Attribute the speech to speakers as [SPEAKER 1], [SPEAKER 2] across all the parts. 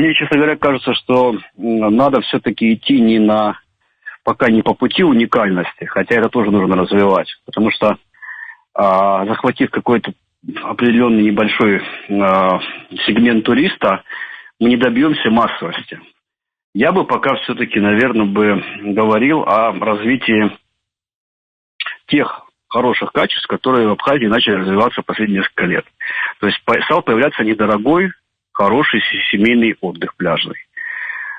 [SPEAKER 1] Мне, честно говоря, кажется, что надо все-таки идти пока не по пути уникальности, хотя это тоже нужно развивать, потому что захватив какой-то определенный небольшой сегмент туриста, мы не добьемся массовости. Я бы пока все-таки, наверное, говорил о развитии тех хороших качеств, которые в Абхазии начали развиваться в последние несколько лет. То есть стал появляться недорогой, хороший семейный отдых пляжный,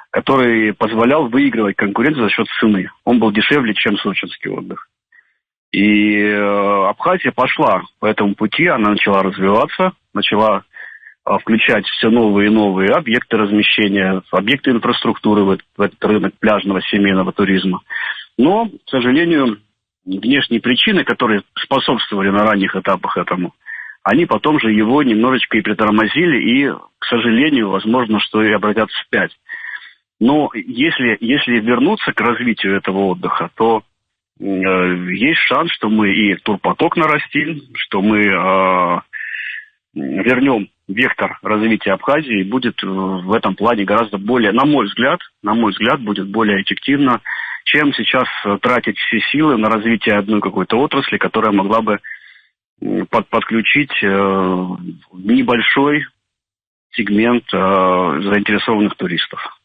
[SPEAKER 1] который позволял выигрывать конкуренцию за счет цены. Он был дешевле, чем сочинский отдых. И Абхазия пошла по этому пути, она начала развиваться, начала включать все новые и новые объекты размещения, объекты инфраструктуры в этот рынок пляжного семейного туризма. Но, к сожалению, внешние причины, которые способствовали на ранних этапах этому, они потом же его немножечко и притормозили, и, к сожалению, возможно, что и обратят вспять. Но если вернуться к развитию этого отдыха, то есть шанс, что мы и турпоток нарастим, что мы вернем вектор развития Абхазии, и будет в этом плане гораздо более, на мой взгляд, будет более эффективно, чем сейчас тратить все силы на развитие одной какой-то отрасли, которая могла бы подключить небольшой сегмент заинтересованных туристов.